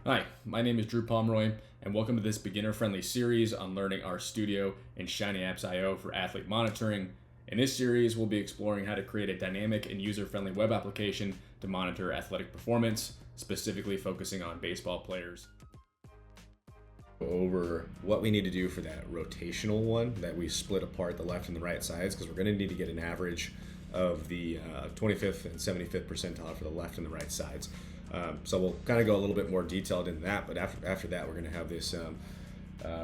Hi, my name is Drew Pomeroy, and welcome to this beginner-friendly series on learning RStudio and Shiny Apps.io for athlete monitoring. In this series, we'll be exploring how to create a dynamic and user-friendly web application to monitor athletic performance, specifically focusing on baseball players. Over what we need to do for that rotational one that we split apart the left and the right sides, because we're going to need to get an average of the 25th and 75th percentile for the left and the right sides. So we'll kind of go a little bit more detailed in that, but after that we're going to have this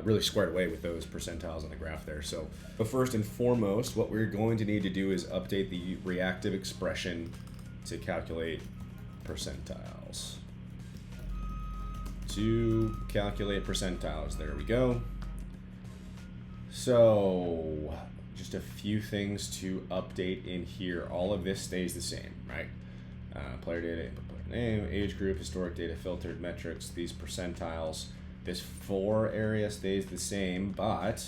really squared away with those percentiles on the graph there. But first and foremost, what we're going to need to do is update the reactive expression to calculate percentiles. There we go. So just a few things to update in here. All of this stays the same, right? Player data, input player name, age group, historic data, filtered metrics, these percentiles. This for area stays the same, but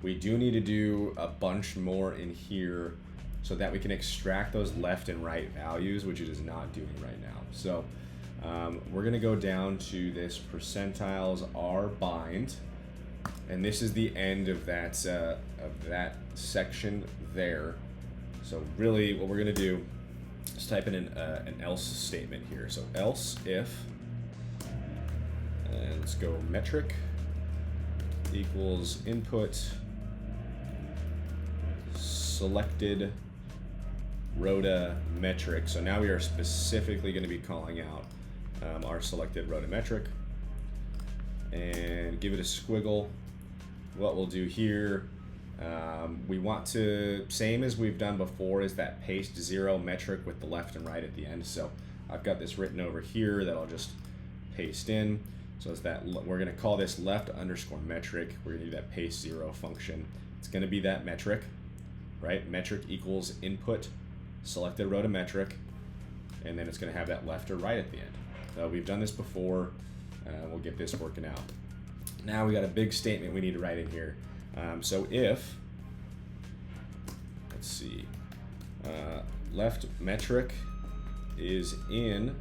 we do need to do a bunch more in here so that we can extract those left and right values, which it is not doing right now. So we're gonna go down to this percentiles are bind, and this is the end of that section there. So really what we're gonna do is type in an else statement here. So else if, and let's go metric equals input selected rota metric. So now we are specifically going to be calling out our selected rota metric, and give it a squiggle. What we'll do here, we want to, same as we've done before, is that paste 0 metric with the left and right at the end. So I've got this written over here that I'll just paste in. So it's that we're going to call this left underscore metric. We're going to do that paste 0 function. It's going to be that metric, right? Metric equals input selected rota metric, and then it's going to have that left or right at the end. We've done this before. We'll get this working out. Now we got a big statement we need to write in here. So if, let's see, left metric is in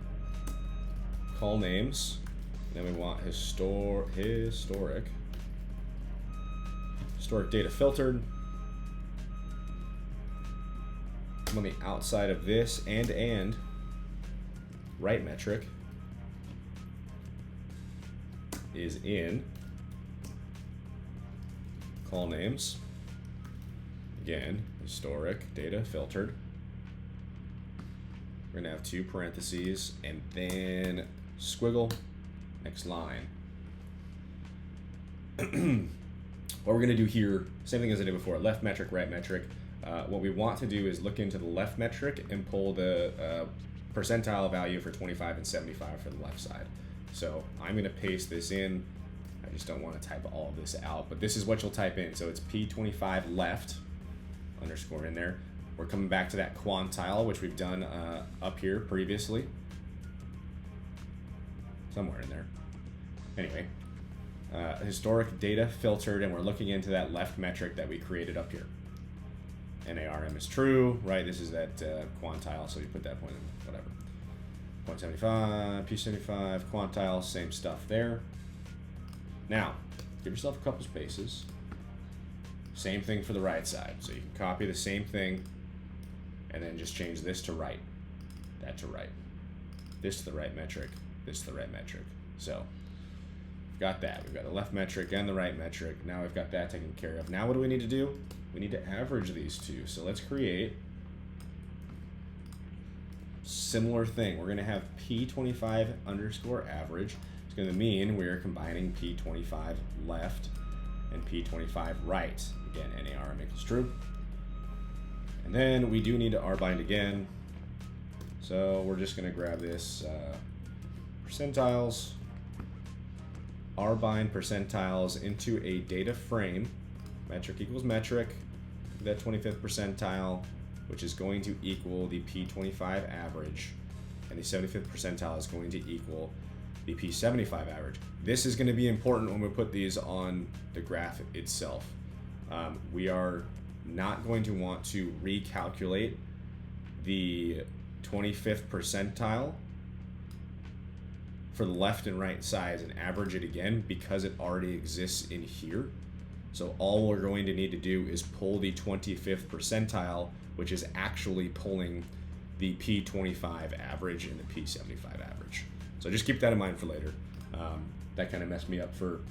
call names, then we want historic data filtered. On the outside of this and right metric is in call names, again historic data filtered. We're gonna have two parentheses and then squiggle, next line. What we're gonna do here, same thing as I did before, left metric, right metric. What we want to do is look into the left metric and pull the percentile value for 25 and 75 for the left side. So I'm going to paste this in. I just don't want to type all of this out, but this is what you'll type in. So it's P25 left, underscore in there. We're coming back to that quantile, which we've done up here previously. Somewhere in there. Anyway, historic data filtered, and we're looking into that left metric that we created up here. NARM is true, right? This is that quantile, so you put that point in, whatever. 0.75, P75, quantile, same stuff there. Now, give yourself a couple spaces. Same thing for the right side. So you can copy the same thing and then just change this to right, that to right, this to the right metric, this to the right metric. So we've got that. We've got the left metric and the right metric. Now we've got that taken care of. Now what do we need to do? We need to average these two. So let's create similar thing. We're going to have P25 underscore average. It's going to mean we're combining P25 left and P25 right. Again, NARM equals true. And then we do need to rbind again. So we're just going to grab this percentiles, rbind percentiles into a data frame. Metric equals metric, that 25th percentile, which is going to equal the P25 average, and the 75th percentile is going to equal the P75 average. This is going to be important when we put these on the graph itself. We are not going to want to recalculate the 25th percentile for the left and right sides and average it again because it already exists in here. So all we're going to need to do is pull the 25th percentile, which is actually pulling the P25 average and the P75 average. So just keep that in mind for later. That kind of messed me up for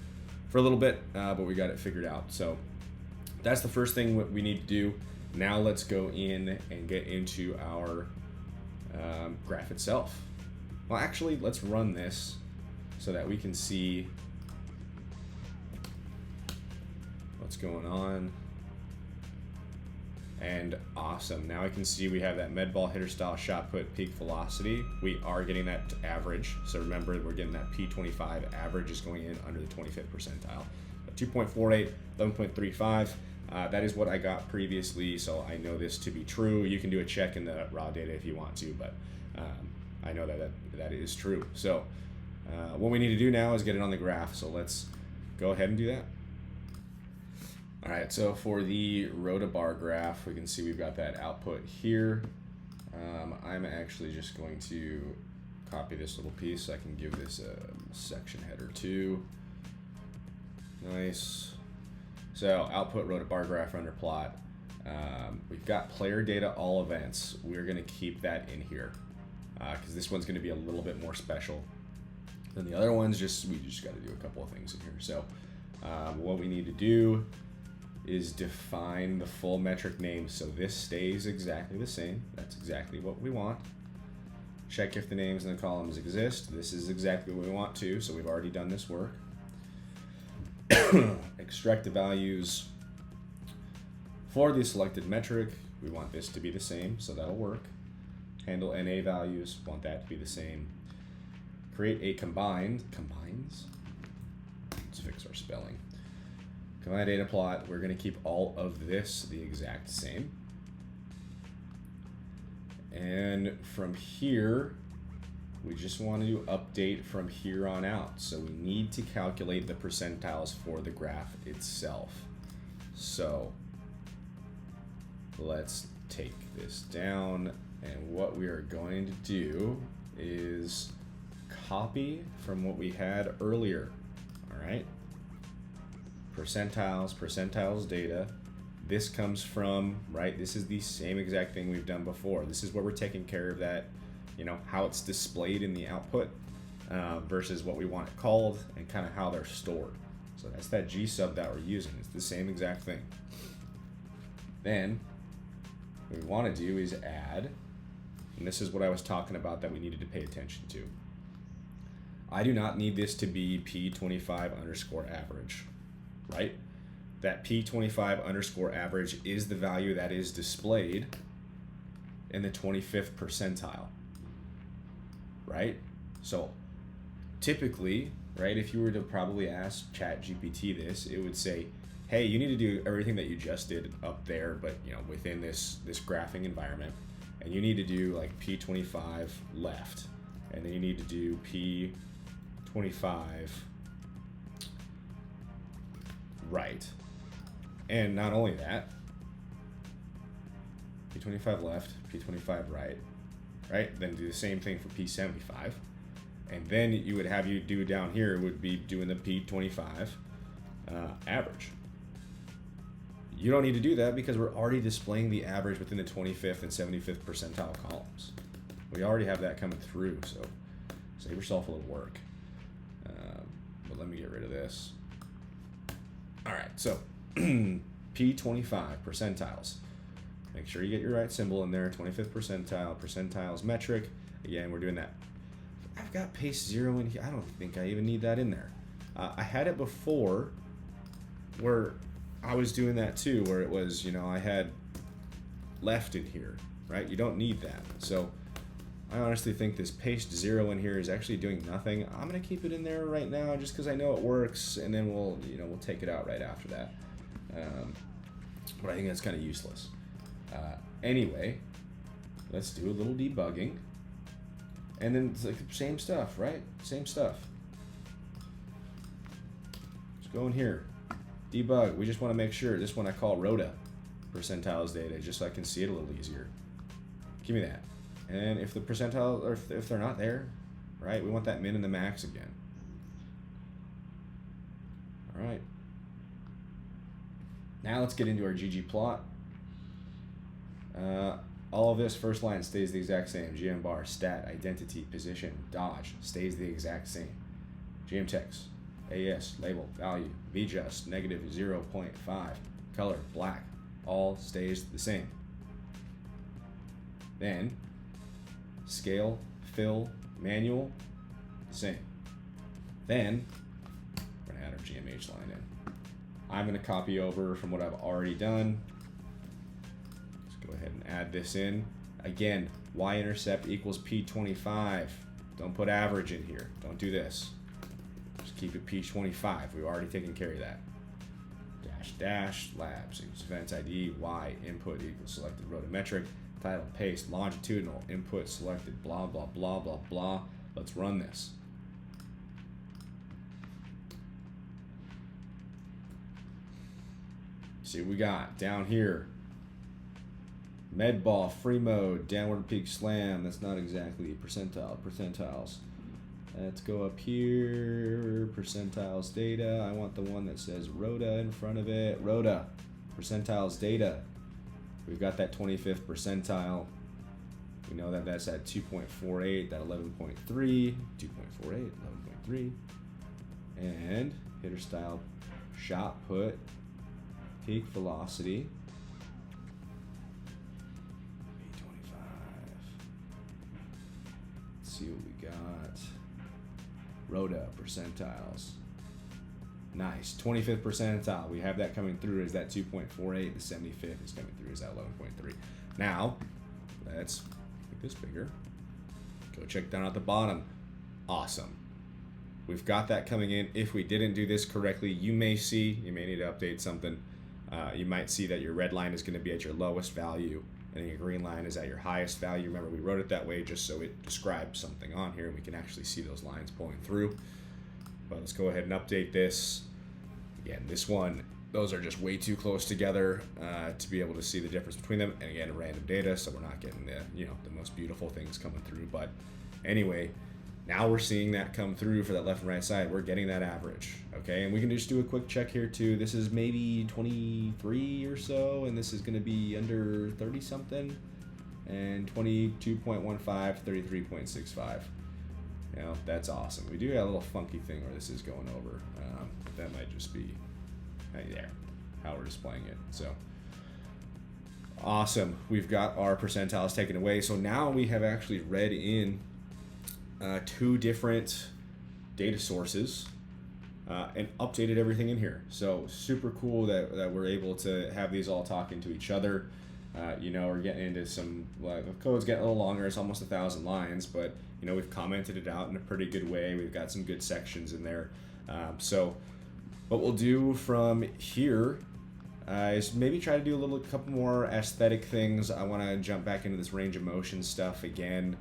a little bit, but we got it figured out. So that's the first thing we need to do. Now let's go in and get into our graph itself. Well, actually, let's run this so that we can see what's going on. And awesome, now I can see we have that med ball hitter style shot put peak velocity. We are getting that to average. So remember, we're getting that P25 average is going in under the 25th percentile. 2.48, 11.35. That is what I got previously, so I know this to be true. You can do a check in the raw data if you want to, but I know that is true. So what we need to do now is get it on the graph. So let's go ahead and do that. All right, so for the rotabar graph, we can see we've got that output here. I'm actually just going to copy this little piece so I can give this a section header too. Nice. So output rotabar graph under plot. We've got player data all events. We're going to keep that in here because this one's going to be a little bit more special than the other ones. We just got to do a couple of things in here. So what we need to do is define the full metric name so this stays exactly the same. That's exactly what we want. Check if the names in the columns exist. This is exactly what we want to, so we've already done this work. Extract the values for the selected metric. We want this to be the same, so that'll work. Handle NA values, want that to be the same. Create a combines. Let's fix our spelling. Combined data plot, we're going to keep all of this the exact same. And from here, we just want to update from here on out. So we need to calculate the percentiles for the graph itself. So let's take this down, and what we are going to do is copy from what we had earlier. All right. Percentiles data. This comes from, right, this is the same exact thing we've done before. This is where we're taking care of that, how it's displayed in the output versus what we want it called and kind of how they're stored. So that's that G sub that we're using. It's the same exact thing. Then what we want to do is add, and this is what I was talking about that we needed to pay attention to. I do not need this to be P25 underscore average. Right? That P25 underscore average is the value that is displayed in the 25th percentile. Right? So typically, right, if you were to probably ask ChatGPT this, it would say, hey, you need to do everything that you just did up there, but within this graphing environment, and you need to do like P25 left, and then you need to do P25 right. And not only that, P25 left, P25 right? Then do the same thing for P75. And then you would have you do down here would be doing the P25 average. You don't need to do that because we're already displaying the average within the 25th and 75th percentile columns. We already have that coming through, so save yourself a little work. But let me get rid of this. All right, so P25 percentiles. Make sure you get your right symbol in there. 25th percentile, percentiles metric. Again, we're doing that. I've got paste 0 in here. I don't think I even need that in there. I had it before where I was doing that too, where it was, I had left in here, right? You don't need that. So I honestly think this paste 0 in here is actually doing nothing. I'm gonna keep it in there right now just because I know it works, and then we'll take it out right after that. But I think that's kind of useless. Anyway, let's do a little debugging, and then it's like the same stuff, right? Same stuff. Let's go in here, debug. We just want to make sure this one I call rota percentiles data, just so I can see it a little easier. Give me that. And if the percentiles, or if they're not there, right? We want that min and the max again. All right. Now let's get into our ggplot. All of this first line stays the exact same. GM bar, stat, identity, position, dodge stays the exact same. GM text, AS, label, value, VJust, negative 0.5, color, black, all stays the same. Then, scale, fill, manual, same. Then, we're gonna add our GMH line in. I'm gonna copy over from what I've already done. Let's go ahead and add this in. Again, y-intercept equals P25. Don't put average in here. Don't do this. Just keep it P25. We've already taken care of that. Dash dash labs equals event ID, y input equals selected rotometric, title paste longitudinal input selected blah blah blah blah blah. Let's run this. See what we got down here. Med ball, free mode, downward peak slam. That's not exactly percentiles. Let's go up here, percentiles data. I want the one that says rota in front of it. Rota, percentiles data. We've got that 25th percentile. We know that that's at 2.48, that 11.3, 2.48, 11.3. And hitter style shot put, peak velocity, P25. Let's see what we got. Rota percentiles. Nice. 25th percentile. We have that coming through as that 2.48. The 75th is coming through as that 11.3. Now, let's make this bigger. Go check down at the bottom. Awesome. We've got that coming in. If we didn't do this correctly, you may need to update something. You might see that your red line is going to be at your lowest value and your green line is at your highest value. Remember, we wrote it that way just so it describes something on here and we can actually see those lines pulling through. But let's go ahead and update this. Again, this one, those are just way too close together to be able to see the difference between them. And again, random data, so we're not getting the most beautiful things coming through. But anyway, now we're seeing that come through for that left and right side. We're getting that average, okay? And we can just do a quick check here too. This is maybe 23 or so, and this is gonna be under 30 something, and 22.15, 33.65. You know, that's awesome. We do have a little funky thing where this is going over. That might just be there, how we're displaying it. So awesome. We've got our percentiles taken away. So now we have actually read in two different data sources and updated everything in here. So super cool that we're able to have these all talking to each other. We're getting into some, the code's getting a little longer. It's almost 1,000 lines, but we've commented it out in a pretty good way. We've got some good sections in there. So what we'll do from here is maybe try to do a couple more aesthetic things. I want to jump back into this range of motion stuff again.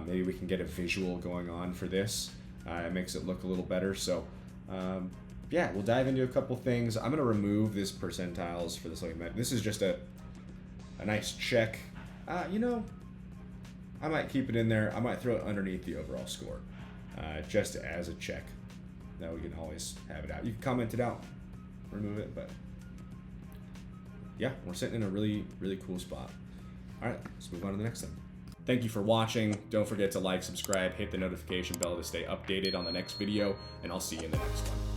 Maybe we can get a visual going on for this. It makes it look a little better. So we'll dive into a couple things. I'm going to remove this percentiles for this. This is just a nice check. I might keep it in there. I might throw it underneath the overall score just as a check. Now we can always have it out. You can comment it out, remove it, but yeah, we're sitting in a really, really cool spot. All right, let's move on to the next thing. Thank you for watching. Don't forget to like, subscribe, hit the notification bell to stay updated on the next video, and I'll see you in the next one.